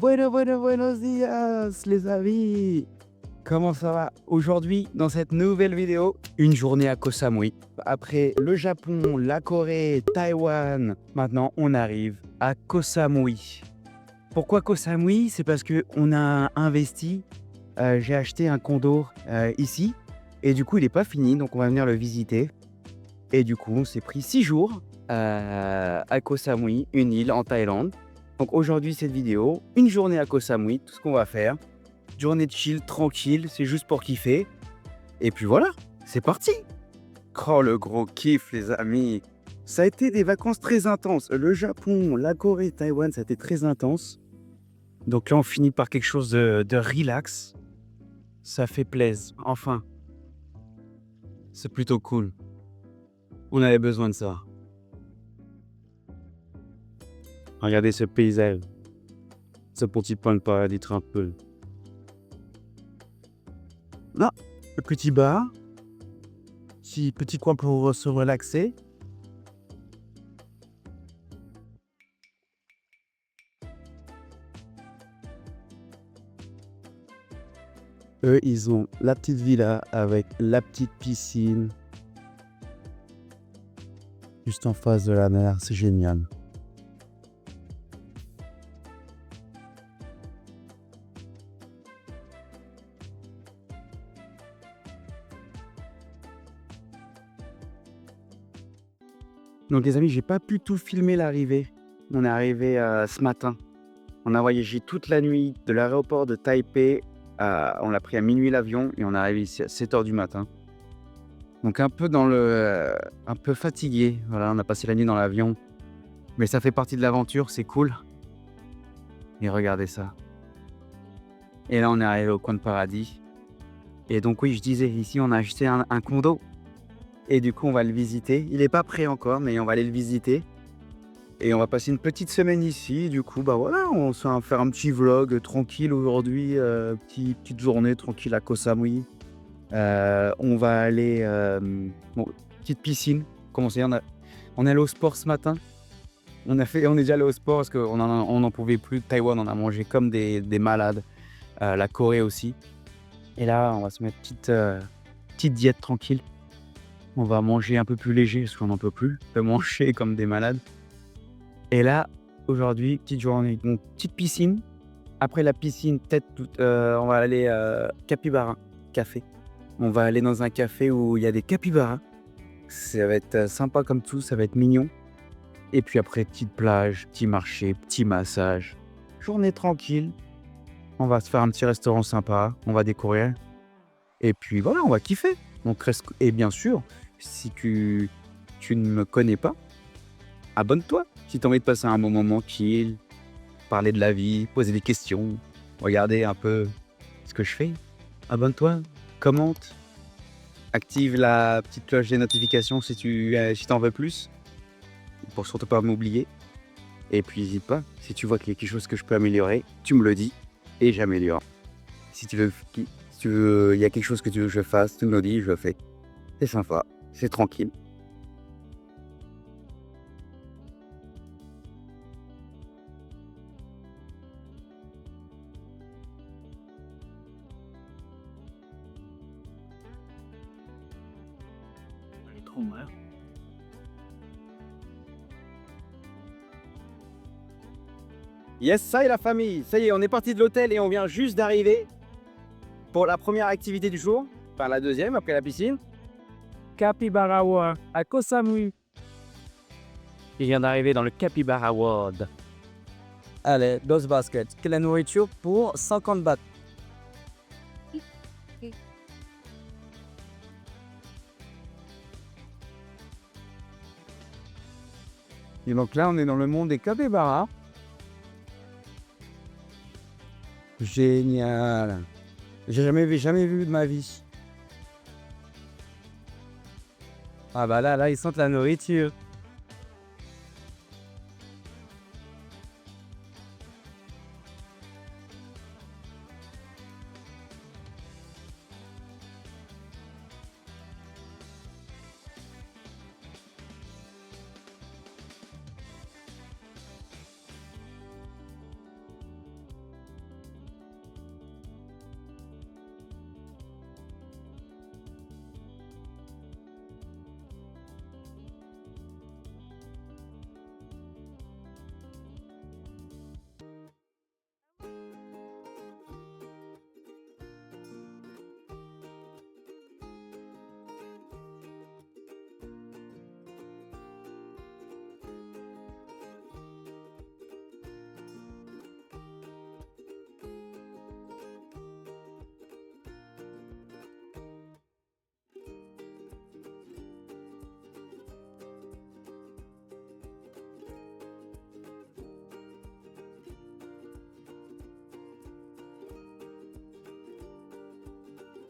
Buenos días, les amis! Comment ça va? Aujourd'hui, dans cette nouvelle vidéo, une journée à Koh Samui. Après le Japon, la Corée, Taïwan, maintenant on arrive à Koh Samui. Pourquoi Koh Samui? C'est parce qu'on a investi, j'ai acheté un condo ici, et du coup il n'est pas fini, donc on va venir le visiter. Et du coup, on s'est pris 6 jours à Koh Samui, une île en Thaïlande. Donc aujourd'hui, cette vidéo, une journée à Koh Samui, tout ce qu'on va faire. Journée de chill, tranquille, c'est juste pour kiffer. Et puis voilà, c'est parti. Oh, le gros kiff, les amis. Ça a été des vacances très intenses. Le Japon, la Corée, Taïwan, ça a été très intense. Donc là, on finit par quelque chose de relax. Ça fait plaisir, enfin. C'est plutôt cool. On avait besoin de ça. Regardez ce paysage. Ce petit point de paradis tranquille. Là, le petit bar. Petit coin pour se relaxer. Eux, ils ont la petite villa avec la petite piscine. Juste en face de la mer, c'est génial. Donc les amis, j'ai pas pu tout filmer l'arrivée. On est arrivé ce matin. On a voyagé toute la nuit de l'aéroport de Taipei. On l'a pris à minuit l'avion et on est arrivé ici à 7h du matin. Donc un peu un peu fatigué. Voilà, on a passé la nuit dans l'avion. Mais ça fait partie de l'aventure, c'est cool. Et regardez ça. Et là, on est arrivé au coin de paradis. Et donc oui, je disais, ici, on a acheté un condo. Et du coup, on va le visiter. Il n'est pas prêt encore, mais on va aller le visiter. Et on va passer une petite semaine ici. Du coup, bah voilà, on va faire un petit vlog tranquille aujourd'hui. Petite journée tranquille à Koh Samui. On va aller... petite piscine. Comment c'est, on est allé au sport ce matin. On est déjà allé au sport parce qu'on n'en pouvait plus. Taïwan, on a mangé comme des malades. La Corée aussi. Et là, on va se mettre petite diète tranquille. On va manger un peu plus léger parce qu'on n'en peut plus. On peut manger comme des malades. Et là, aujourd'hui, petite journée. Donc, petite piscine. Après la piscine, on va aller capybara, café. On va aller dans un café où il y a des capybaras. Ça va être sympa comme tout, ça va être mignon. Et puis après, petite plage, petit marché, petit massage. Journée tranquille. On va se faire un petit restaurant sympa. On va découvrir. Et puis voilà, on va kiffer. Donc, et bien sûr, si tu ne me connais pas, abonne-toi. Si tu as envie de passer un bon moment chill, parler de la vie, poser des questions, regarder un peu ce que je fais, abonne-toi, commente, active la petite cloche des notifications si tu en veux plus, pour surtout pas m'oublier. Et puis n'hésite pas, si tu vois qu'il y a quelque chose que je peux améliorer, tu me le dis et j'améliore. Si tu veux, il y a quelque chose que tu veux que je fasse, tu me le dis, je le fais. C'est sympa, c'est tranquille. Elle est trop mal. Yes, ça y est la famille, ça y est, on est parti de l'hôtel et on vient juste d'arriver pour la première activité du jour, enfin la deuxième après la piscine. Capybara World à Koh Samui. Il vient d'arriver dans le Capybara World. Allez, Dos Baskets, que la nourriture pour 50 bahts. Et donc là, on est dans le monde des capybaras. Génial. J'ai jamais vu de ma vie. Ah bah là, ils sentent la nourriture.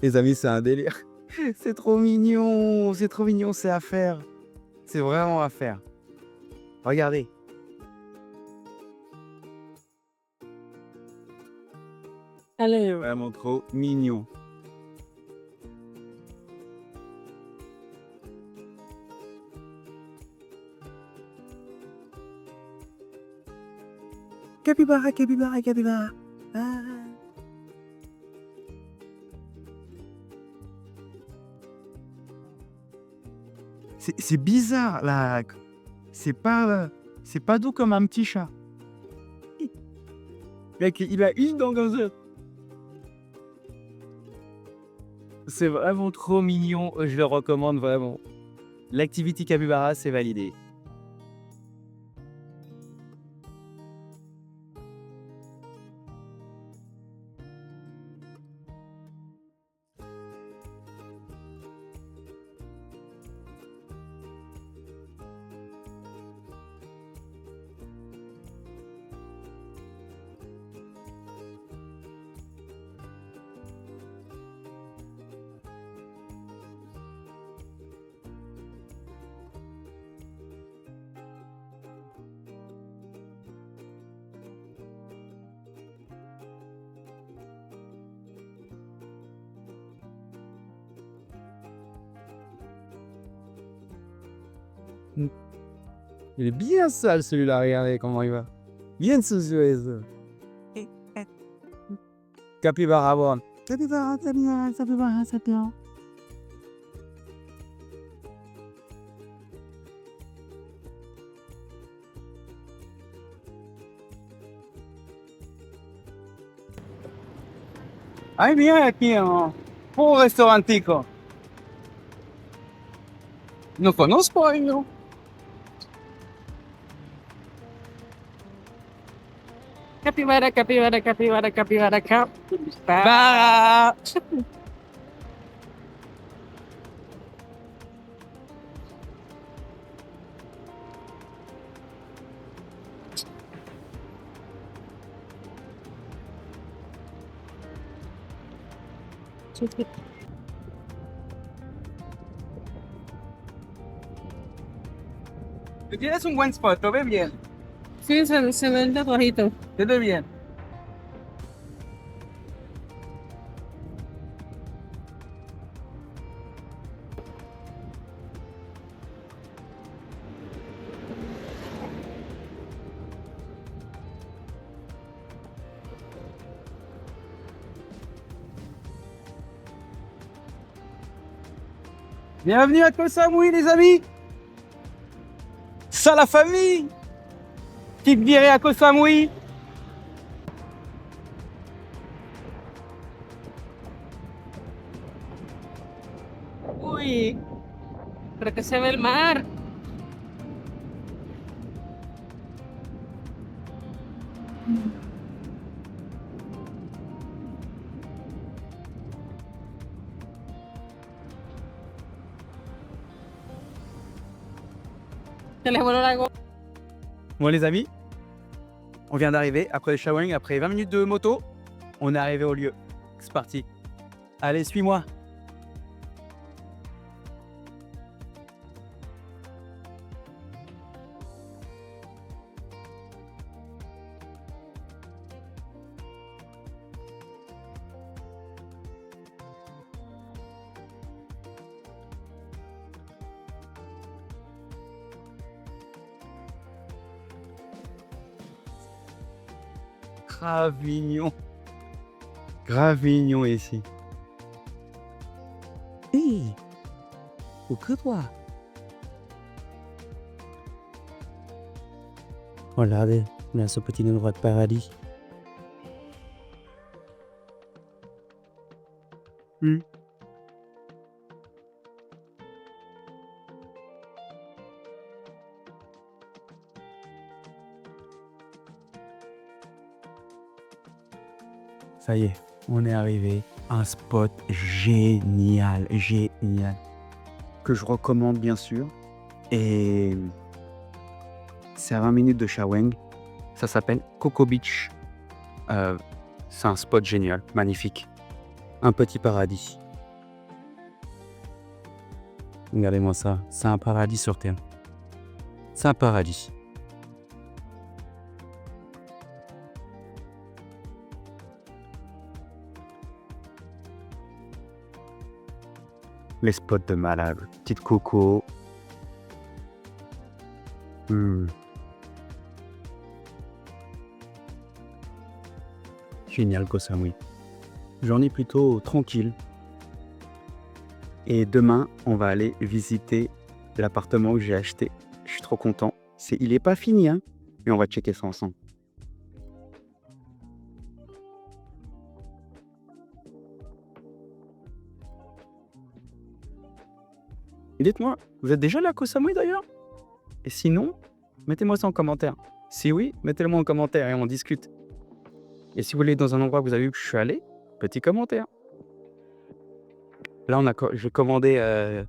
Les amis, c'est un délire. C'est trop mignon, c'est à faire. C'est vraiment à faire. Regardez. Allez, Vraiment trop mignon. Capybara, capybara, capybara. Ah. C'est bizarre là. C'est pas doux comme un petit chat. Mec, il a une dent comme ça. C'est vraiment trop mignon. Je le recommande vraiment. L'activity capybara, c'est validé. Il est bien sale celui-là, regardez comment il va. Bien soucieux. Capybara one. Capybara, capybara, capybara, capybara. Ay, bien aquí, un restaurantico. No conozco yo. capibara, capibara, capibara, capibara, capibara. Tú tienes un buen spot, lo ves bien. Sí, se ve el tatuajito. Se ve bien. Bienvenue à Koh Samui, les amis. Ça, la famille. Petite virée à Koh Samui. Uy, pero que se ve el mar. Se les voló la goma. Bon, les amis, on vient d'arriver après le showering, après 20 minutes de moto. On est arrivé au lieu. C'est parti. Allez, suis-moi. Grave mignon. Grave mignon ici. Hé, occupe-toi. Regardez, on a ce petit endroit de paradis. Ça y est, on est arrivé à un spot génial, génial. Que je recommande bien sûr. Et c'est à 20 minutes de Shaweng. Ça s'appelle Coco Beach. C'est un spot génial, magnifique. Un petit paradis. Regardez-moi ça. C'est un paradis sur Terre. C'est un paradis. Les spots de malade. Petite coco. Génial, Koh Samui. Journée plutôt tranquille. Et demain, on va aller visiter l'appartement que j'ai acheté. Je suis trop content. Il est pas fini, hein, mais on va checker ça ensemble. Et dites-moi, vous êtes déjà allé à Koh Samui d'ailleurs? Et sinon, mettez-moi ça en commentaire. Si oui, mettez-le moi en commentaire et on discute. Et si vous voulez dans un endroit que vous avez vu que je suis allé, petit commentaire. Là, je vais commander.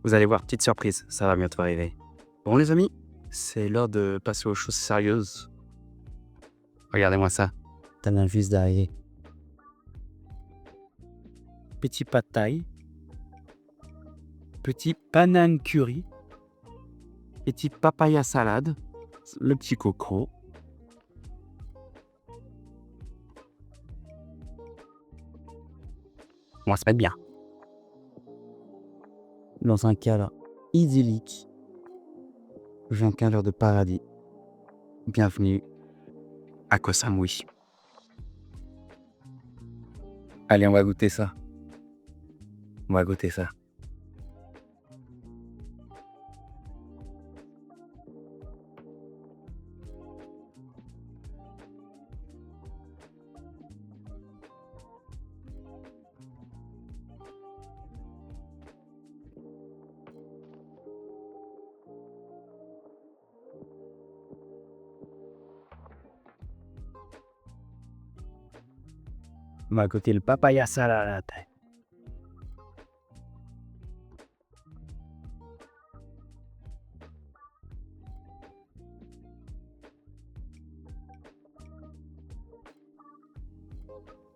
Vous allez voir, petite surprise, ça va bientôt arriver. Bon les amis, c'est l'heure de passer aux choses sérieuses. Regardez-moi ça. Ça vient juste d'arriver. Petit pad thai. Petit banane curry. Petit papaya salade. Le petit coco. On va se mettre bien. Dans un cadre idyllique. Un cadre de paradis. Bienvenue à Koh Samui. Allez, on va goûter ça. On va goûter ça. On va goûter le papaya salade.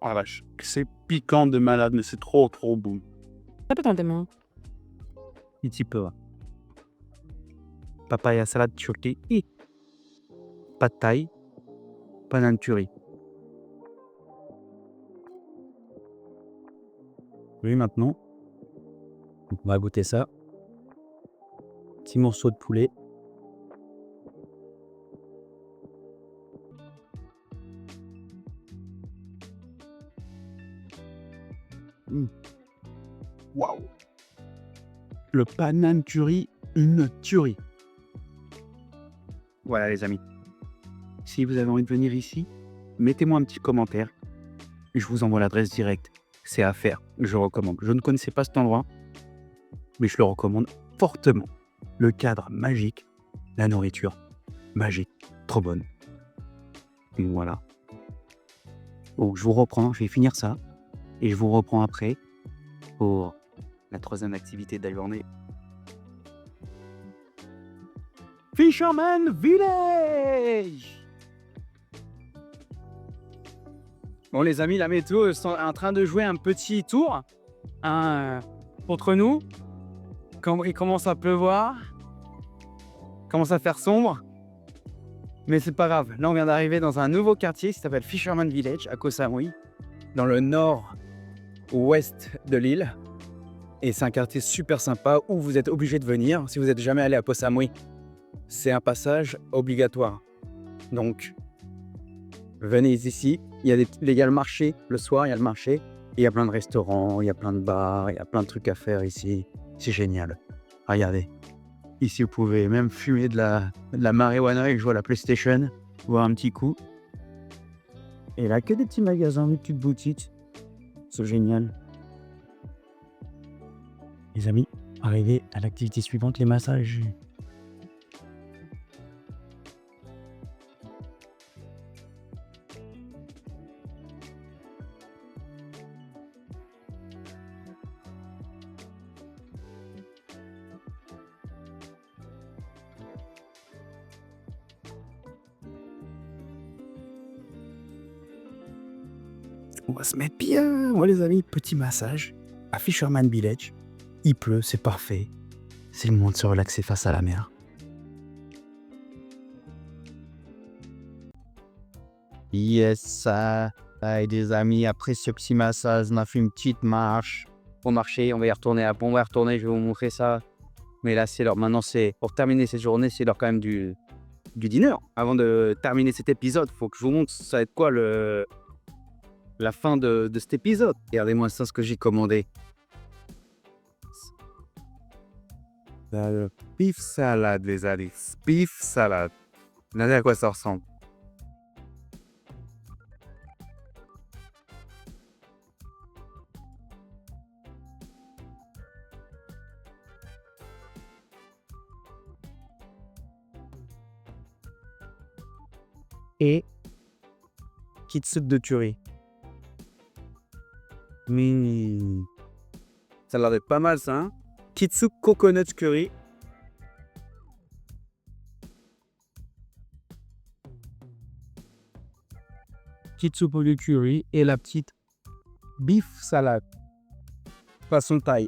Oh la vache, c'est piquant de malade, mais c'est trop bon. Attends. Un petit peu. Papaya salade turkey et pad thai, banane curry. Oui, maintenant, on va goûter ça. Petit morceau de poulet. Waouh! Le banane curry, une tuerie. Voilà les amis. Si vous avez envie de venir ici, mettez-moi un petit commentaire. Je vous envoie l'adresse directe. C'est à faire. Je recommande. Je ne connaissais pas cet endroit, mais je le recommande fortement. Le cadre magique, la nourriture magique, trop bonne. Et voilà. Donc je vous reprends, je vais finir ça. Et je vous reprends après pour la troisième activité de la journée. Fisherman Village! Bon les amis, la météo est en train de jouer un petit tour contre nous. Il commence à pleuvoir. Il commence à faire sombre. Mais c'est pas grave. Là on vient d'arriver dans un nouveau quartier qui s'appelle Fisherman Village à Koh Samui, dans le nord-ouest de l'île. Et c'est un quartier super sympa où vous êtes obligé de venir. Si vous n'êtes jamais allé à Koh Samui, c'est un passage obligatoire. Donc, venez ici. Il y a le marché, le soir, il y a le marché. Et il y a plein de restaurants, il y a plein de bars, il y a plein de trucs à faire ici. C'est génial. Regardez. Ici, vous pouvez même fumer de la marijuana et jouer à la PlayStation, voir un petit coup. Et là, que des petits magasins, des petites boutiques. C'est génial. Les amis, arrivez à l'activité suivante, les massages. On va se mettre bien, moi les amis, petit massage à Fisherman Village. Il pleut, c'est parfait. C'est le moment de se relaxer face à la mer. Yes, ça. Avec des amis, après ce petit massage, on a fait une petite marche. Pour marcher, on va y retourner. On va y retourner, je vais vous montrer ça. Mais là, c'est l'heure. Maintenant, c'est pour terminer cette journée, c'est l'heure quand même du dîner. Avant de terminer cet épisode, il faut que je vous montre ça va être quoi la fin de cet épisode. Regardez-moi ça, ce que j'ai commandé. Le beef salade, les amis. Beef salade. Regardez à quoi ça ressemble. Et petite soupe de curry. Ça a l'air d'être pas mal ça, hein? Petite soupe coconut curry. Petite soupe au curry et la petite beef salade. Façon taille.